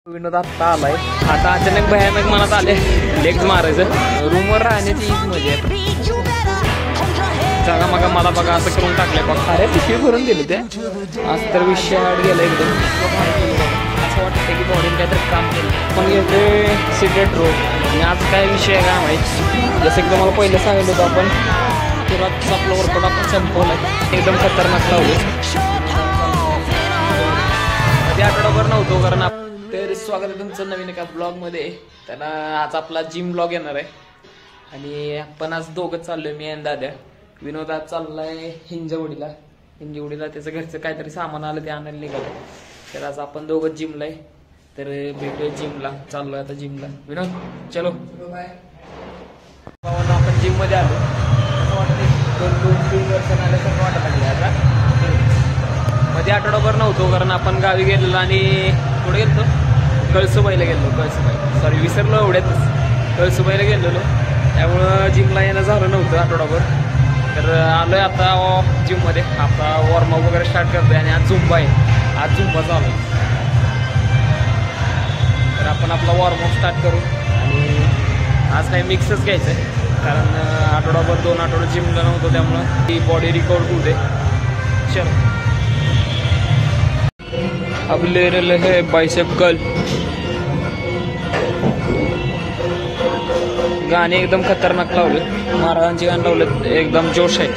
विनोद आत्ता आलाय. आता अचानक भयानक मनात आले लेग्स मारायचं. रूमवर राहण्याची हीच मजा आहे. जागा मगा मला बघा असं करून टाकलंय बघ. अरे पिशवी भरून दिले ते. आज तर विषय आड गेला एकदम. असं वाटतं की बॉडीने काहीतरी काम केलं. पण घेतोय सिगरेट रोड. आणि आज काय विषय आहे काय माहीत. जसं की तुम्हाला पहिलं सांगितलं होतं आपण तुला आपलं वर्कआउट आपण संपवलं एकदम खतरनाक लावलं. मध्ये आठवडाभर नव्हतो कारण तर स्वागत आहे तुमचं नवीन एका ब्लॉगमध्ये. तर आज आपला जिम ब्लॉग येणार आहे आणि आपण आज दोघं चाललोय मी आणि दाद्या. विनोद आज चाललाय हिंजवडीला. त्याचं घरचं काहीतरी सामान आलं ते आणायला निघालं. तर आज आपण दोघं जिमला आहे. तर भेटूया जिमला. चाललोय आता जिमला. विनोद चलो बाय. आपण जिम मध्ये आलो. असं वाटतं 2-3 वर्ष आल्यासारखं वाटत लागलं आता. मध्ये आठवडाभर नव्हतो कारण आपण गावी गेलेलो आणि कुठे गेलो कळसुबाईला गेलो. सॉरी विसरलो एवढ्यातच. कळसुबाईला गेलेलो त्यामुळं जिमला येणं झालं नव्हतं आठवडाभर. तर आलोय आता जिममध्ये. आता वॉर्मअप वगैरे स्टार्ट करतोय आणि आज झुंबा आहे. आज झुंबा चालू आहे. तर आपण आपला वॉर्मअप स्टार्ट करू आणि आज काही मिक्सच घ्यायचं आहे कारण आठवडाभर 2 आठवडे जिमला नव्हतो त्यामुळं ती बॉडी रिकवर होऊ दे. चल अब ले रहे है बाइसेप कर्ल. गाणे एकदम खतरनाक लावले. महाराजांची गाणं लावले एकदम जोश आहे.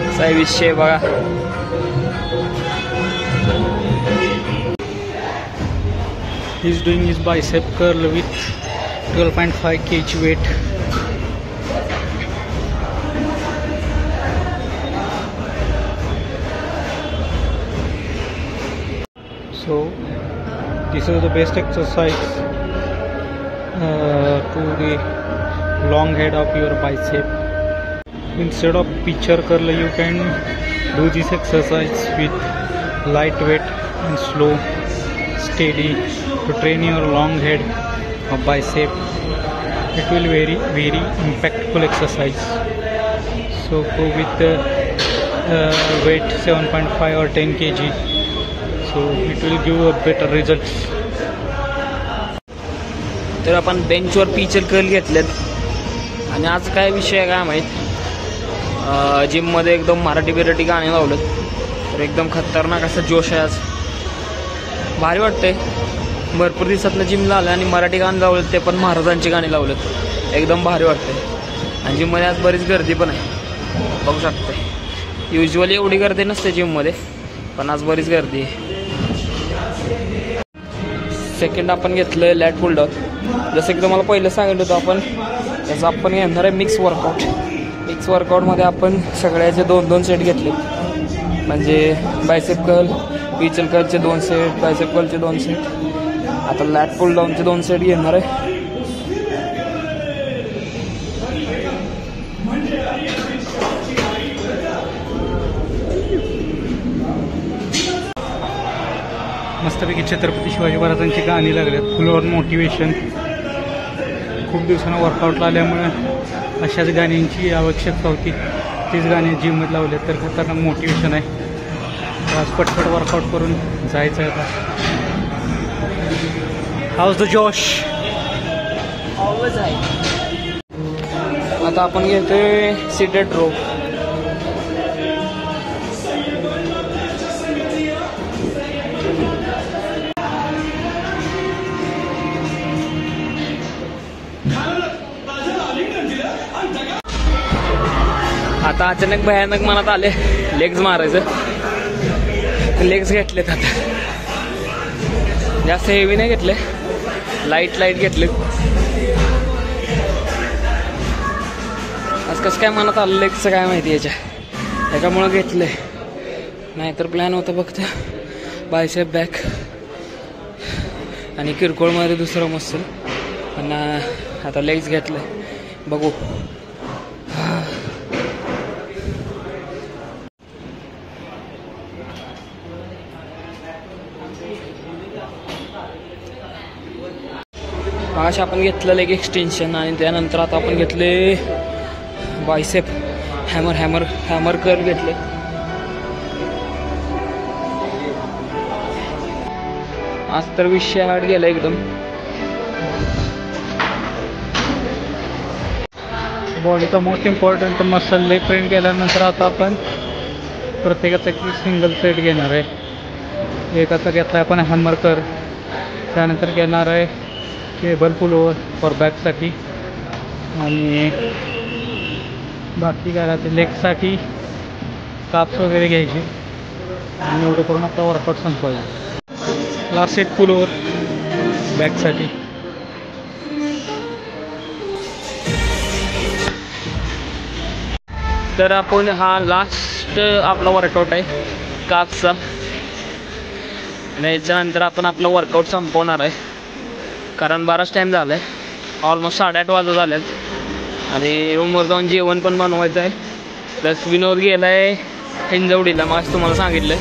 असा विषय बघा. He is doing his bicep curl with 12.5 kg weight. So this is the best exercise to the long head of your bicep. Instead of pitcher curl you can do this exercise with light weight and slow steady to train your long head of bicep. It will very impactful exercise. So go with the weight 7.5 or 10 kg. So it will give a better results. तर आपण बेंचवर picture curl घेतलेत आणि आज काय विषय आहे काय माहीत. जिममध्ये एकदम मराठी गाणे लावलेत. तर एकदम खतरनाक असा जोश आहे आज. भारी वाटतंय. भरपूर दिवसातनं जिमला आलं आणि मराठी गाणं लावलेत ते पण महाराजांची गाणी लावलेत. एकदम भारी वाटतंय. आणि जिममध्ये आज बरीच गर्दी पण आहे बघू शकते. युजली एवढी गर्दी नसते जिममध्ये पण आज बरीच गर्दी आहे. सेकंड आपण घेतलं लॅट पुल डाऊन. जसं की तुम्हाला पहिलं सांगितलं होतं आपण त्याचं आपण घेणार आहे मिक्स वर्कआउट. मिक्स वर्कआउटमध्ये आपण सगळ्याचे 2-2 सेट घेतले. म्हणजे बायसेप कर्ल पिचल कर्लचे 2 सेट बायसेप कर्लचे 2 सेट. आता लॅट पुल डाऊनचे 2 सेट घेणार आहे. मस्तपैकी छत्रपती शिवाजी महाराजांची गाणी लागल्यात. Full on motivation. खूप दिवसांना वर्कआउटला आल्यामुळे अशाच गाण्यांची आवश्यकता होती. तीच गाणी जिममध्ये लावल्यात. तर खतरनाक मोटिवेशन आहे. तर आज पटपट वर्कआउट करून जायचं आहे आता. हाऊज द जोश. ऑलवेज आहे. आता आपण घेतोय सिटेड रो. आता अचानक भयानक मनात आले लेग्स मारायचं. लेग्स घेतलेत आता. जास्त हेवी नाही घेतले. लाईट घेतले. आज कसं काय मनात आलं लेग्सचं काय माहिती याच्या. त्याच्यामुळं घेतले. नाहीतर प्लॅन होता फक्त बायसेप बॅक आणि किरकोळमध्ये दुसरं मसल. पण आता लेग्स घेतले. बघू. आज आपण घेतलं लेग एक्सटेन्शन आणि त्यानंतर आता आपण घेतले बायसेप हॅमर कर्ल घेतले. आज तर विषय हार्ड गेला एकदम. बॉडीचा most important muscle leg train केल्यानंतर आता आपण प्रत्येकाचा एक सिंगल सेट घेणार आहे. एकाचा घेतला आपण हॅमर कर, त्यानंतर घेणार आहे केबल पुल ओव्हर फॉर बॅकसाठी, आणि बाकी काय राहते लेगसाठी काप्स वगैरे घ्यायचे, आणि एवढं करून आपला वर्कआउट संपवायचा. लास्ट सेट पुल ओव्हर बॅकसाठी. तर आपण हा लास्ट आपला वर्कआउट आहे कापचा, आणि याच्यानंतर आपण आपलं वर्कआउट संपवणार आहे, कारण बराच टाईम झाला आहे. ऑलमोस्ट 8:30 वाजत झाले आहेत आणि रूमवर जाऊन जेवण पण बनवायचं आहे. प्लस विनोद गेला आहे हिंजवडीला, मग तुम्हाला सांगितलं,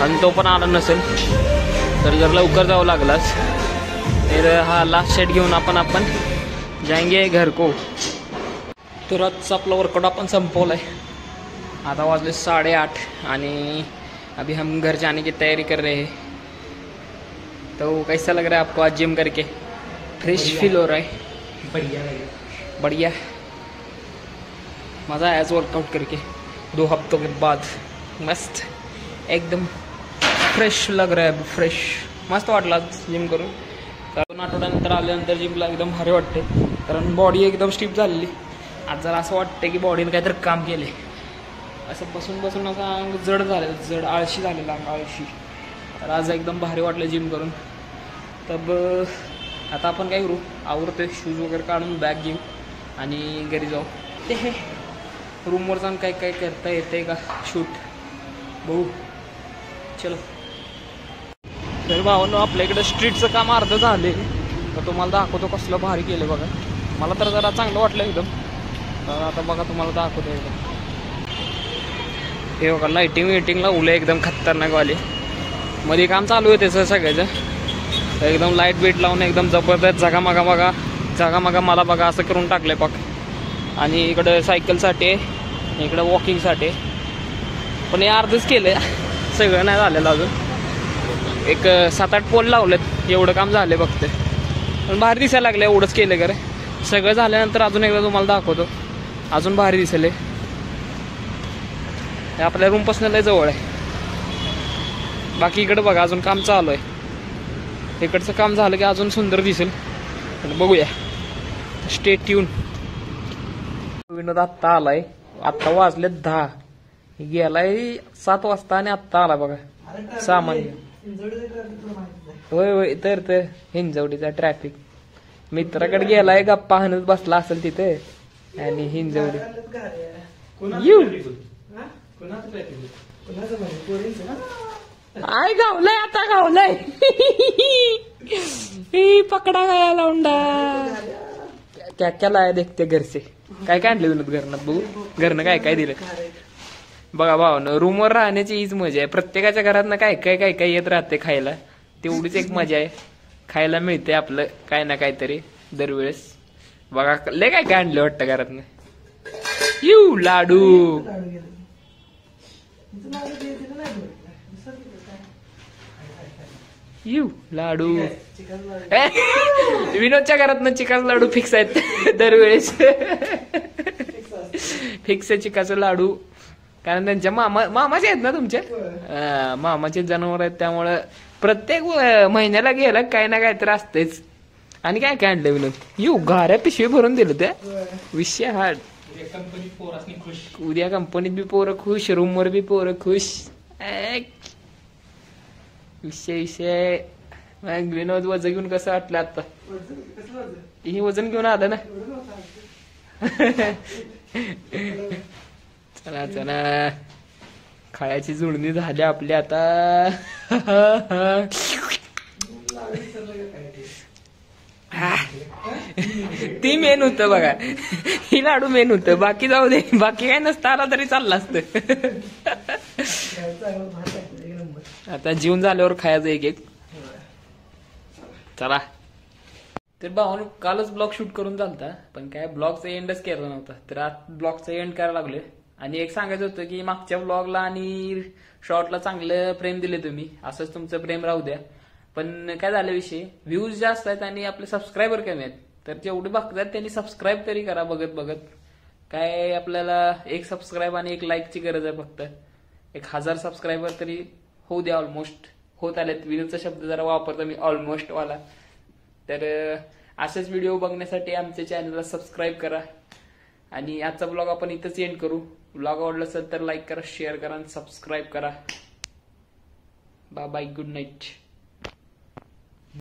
आणि तो पण आला नसेल, तर जर लवकर जावं लागलाच तर हा लास्ट सेट घेऊन आपण जाएंगे घर को. तर आजचा आपला वर्कआउट आपण संपवला आहे. आता वाजले 8:30 आणि अभी हम घर जाने की तैयारी कर रहे हैं. तो कैसा लग रहा है आपको आज जिम करके? फ्रेश फील हो रहा है? बढ़िया. मज़ा आया आज वर्कआउट करके 2 हफ्तों के बाद. मस्त एकदम फ्रेश लग रहा है. फ्रेश मस्त वाटलं आज जिम करून. 2 आठवड्यानंतर आल्यानंतर जिमला एकदम भारी वाटते, कारण बॉडी एकदम स्टिफ झालेली. आज जरा असं वाटतं की बॉडीने काहीतरी काम केले, असं बसून बसून असं अंग जड झालेलं, जड आळशी झालेलं अंग, आळशी. तर आज एकदम भारी वाटलं जिम करून. तब आता आपण काय करू, आवरते शूज वगैरे काढून बॅग घेऊ आणि घरी जाऊ. ते हे रूमवर जाऊन काय काय करता येते का शूट बघू. चलो. तर भावांनो, आपल्याकडे स्ट्रीटचं काम अर्ध झाले, तर तुम्हाला दाखवतो कसलं भारी केलं बघा. मला तर जरा चांगलं वाटलं एकदम. तर आता बघा तुम्हाला दाखवतो एकदम. हे बघा लाईटिंग लावलं एकदम खतरनाकवाले. मध्ये काम चालू आहे त्याचं सगळ्याचं. एकदम लाईट बीट लावून एकदम जबरदस्त जागा मला बघा असं करून टाकलंय पाक. आणि इकडं सायकलसाठी आहे, इकडं वॉकिंगसाठी. पण हे अर्धच केलं, सगळं नाही झालेलं अजून. एक 7-8 पोल लावलेत, एवढं काम झालं बघते. पण भारी दिसायला लागलं एवढंच केलं का रे. सगळं झाल्यानंतर अजून एकदा तुम्हाला दाखवतो, अजून भारी दिसेल. आपल्या रूमपासून लय जवळ आहे. बाकी इकडं बघा अजून काम चालू आहे. इकडचं काम झालं की अजून सुंदर दिसेल. बघूया, स्टे ट्यून. विनोद आत्ता आलाय, आत्ता वाजले 10, गेलाय 7 वाजता आणि आत्ता आला बघा. सामान्य होय तर हिंजवडीचा ट्रॅफिक. मित्राकडे गेलाय, गप्पा हाणत बसला असेल तिथे. आणि हिंजवडी आय गावलाय, आता गावलाय. पकडा गया लौंडा. क्या क्या लाया देखते घरचे. काय काय आणलं विनोद घरनं? बघू घरनं काय काय दिलं बघा. भावानं रूमवर राहण्याची हीच मजा आहे. प्रत्येकाच्या घरातनं काय काय येत राहते खायला, तेवढीच एक मजा आहे. खायला मिळते आपलं काय ना काहीतरी दरवेळेस. बघा लय काय काय आणलं वाटतं घरातनं. You laddu. यू लाडू. विनोदच्या घरातनं चिकाचं लाडू फिक्स आहेत दरवेळेस. फिक्स चिकाचं लाडू, कारण त्यांच्या मामाचे आहेत ना तुमच्या. मामाचे जनावर आहेत, त्यामुळं प्रत्येक महिन्याला गेलं काय ना काय तर असतेच. आणि काय काय आणलं विनोद? यू घाऱ्या पिशवी भरून दिलं त्या. विषय हार्ड. उद्या कंपनीत बी पोरं खुश, रूमवर बी पोरं खुश. विषय मग विनोद वजन घेऊन कसं वाटलं आता? ही वजन घेऊन आलं ना. चला चला, खायची जुळणी झाली आपली आता. ती मेन होतं बघा, ही लाडू मेन होतं. बाकी जाऊ दे, बाकी काय नसतं आला तरी चाललं असतं. आता जीवन झाल्यावर खायचं एक एक. चला. तर भावानो, कालच ब्लॉग शूट करून चालता, पण काय ब्लॉगचा एंडच केला नव्हता. तर आज ब्लॉगचा एंड करायला लागलोय. आणि एक सांगायचं होतं की मागच्या ब्लॉगला आणि शॉर्टला चांगलं प्रेम दिले तुम्ही, असंच तुमचं प्रेम राहू द्या. पण काय झालं विषय, व्ह्यूज जास्त आहेत आणि आपले सबस्क्रायबर कमी आहेत. तर जेवढे बघतात त्यांनी सबस्क्राईब तरी करा बघत बघत. काय आपल्याला एक सबस्क्राईब आणि एक लाईकची गरज आहे फक्त. 1000 सबस्क्रायबर तरी होऊ द्या. ऑलमोस्ट होत आलेत. विनोदचा शब्द जरा वापरतो मी, ऑलमोस्ट वाला. तर असेच व्हिडिओ बघण्यासाठी आमच्या चॅनलला सबस्क्राईब करा. आणि आजचा ब्लॉग आपण इथंच एंड करू. ब्लॉग आवडला असेल तर लाईक करा, शेअर करा आणि सबस्क्राईब करा. Bye bye, good night.